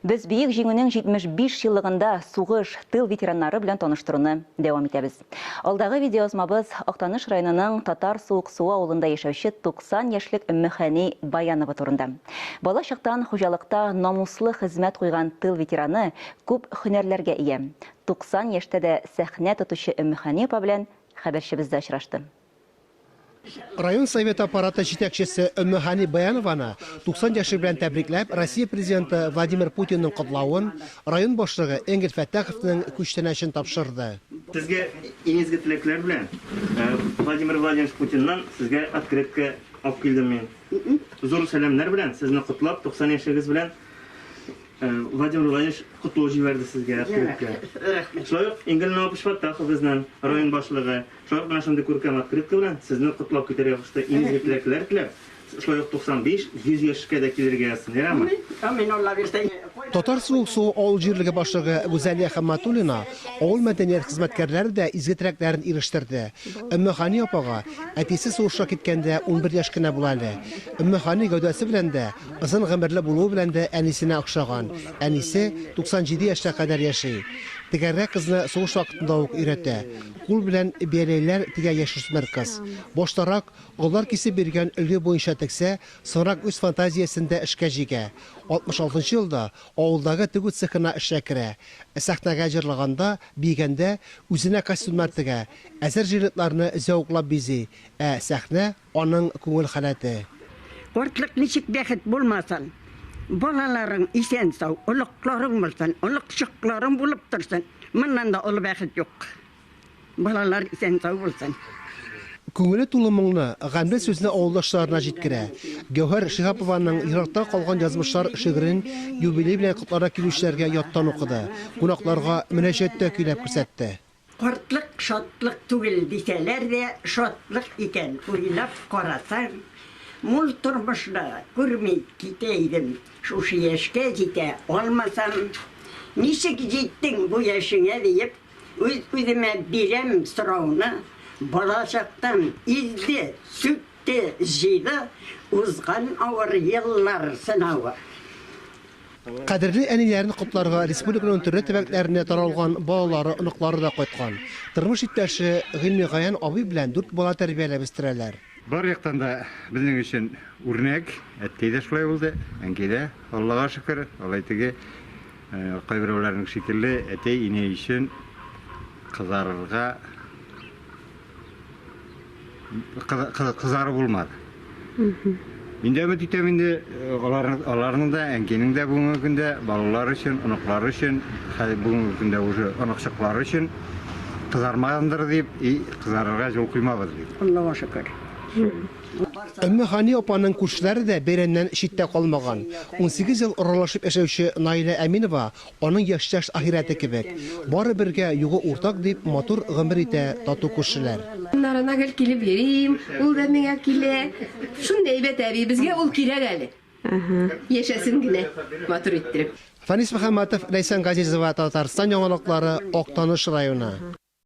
Біз бейік жеңінің 75 жылығында суғыш тыл ветераннары білен таныштыруны дәвам етебіз. Алдағы видеозмабыз Ақтаныш районының Татар Суық Суы ауылында ешәуші 90 яшьлек Өммөхәни Баянова турында. Бала шақтан хужалықта намуслы хезмәт қойған тыл ветераны көп һөнәрләргә ия. 90 яшьтә дә сәхнә тотучы Өммөхәни апа белән хәбәрчебездә очрашты. Район совет аппараты җитәкчесе Өммөхәни Баянованы 90 яшы белән тәбрикләп, Россия президенты Владимир Путинның котлавын район башлыгы Энгель Фәттаховның күчтәнәчен тапшырды. Сезгә изге теләкләр белән Владимир Владимирович Путиннан сезгә открытка алып килдем мин. Зур сәламнәр белән сезне котлап 90 яшыгыз белән Владимир Владимирович котлау җибәрде сезгә открытка. Шулай ук Энгель Фәттахов безнең район башлыгы шулай менә шундый күркәм открытка белән сезне котлап китәргә кушты. Изге теләкләр теләп. Шулай ук 95-100 яшькә дә килергә ясыннармы? Татар Суық Суы авыл җирлеге башлыгы Гүзәлия Хамматуллина авыл мәдәният хезмәткәрләре дә изге теләкләрен ирештерде. Өммөхәни апага әтисе сугышка киткәндә 11 яшь кенә була әле. Өммөхәни гәүдәсе белән дә, озын гомерле булуы белән дә әнисенә охшаган. Әнисе 97 яшькә кадәр яши. Тегәррәк кызны сугыш вакытында ук өйрәтә. Кул белән бияләйләр тигә яшүсмер кыз. Баштарак алар кисеп биргән өлге буенча тексә, соңрак үз фантазиясендә эшкә җигә. 66 елда авылдагы тегү цехына эшкә керә. Сәхнәгә җырлаганда, бигәндә үзенә костюмнар тегә. Әзер җиретларны зәвыклап бизи. Сәхнә аның күңел халәте. Кортлык ничек бәхет булмасын. Балаларың исән сау, улыкларың булсын, улыкчыкларың булып торсын. Моннан да улы бәхет юк. Балалар исән сау булсын. Күңеле тулы моңны гамле сүзне авылдашларына җиткерә. Гәүһәр Шиһапованың еракта калган язмышлар шигырен юбилей белән котлара килүчеләргә яттан укыды. Кунакларга мөнәҗәттә көйләп күрсәтте. Кортлык шатлык түгел дисәләр дә шатлык икән. Уйлап карасаң, мул тормышта күрмәй китә идем. Шушы яшькә җитә алмасам, ничек җиттең бу яшеңә диеп, үземә бирәм сорауны. Балачактан изде, сүтте, җыйды, узган авыр еллар сынавы. Кадерле әниләрен котларга республиканың төрле төбәкләренә таралган балалары, оныклары да кайткан. Тормыш иптәше Гыйльми Гаян абый белән 4 бала тәрбияләп үстерәләр. Бар яктан да безнең өчен үрнәк, әткәйдә шулай булды, әнкәйдә Аллага шөкер, алай теге кайберләрнең шикелле әтәй ине өчен кызарырга кызары булмады. Миндә үмит итәм инде аларның да, әнкәйнең дә бүгенге көндә балалар өчен, оныклары өчен, бүгенге көндә уже оныкчыклары өчен кызармагандыр дип, кызарырга юл куймабыз дип. Аллага шөкер. Өммөхәни апаның күршеләре дә бәйрәмнән читтә калмаган. 18 ел аралашып яшәүче Наилә Әминова аның яшьтәш ахирәте кебек. Бары бергә югы уртак дип матур гомер итә тату күршеләр. Нарына гел килеп йөрим, ул да миңа килә. Шундай әйбәт әби, безгә ул кирәк әле. Яшәсен генә матур иттереп. Фанис Мөхәммәтов, Ләйсән Газизова, Татарстан яңалыклары, Актаныш районы.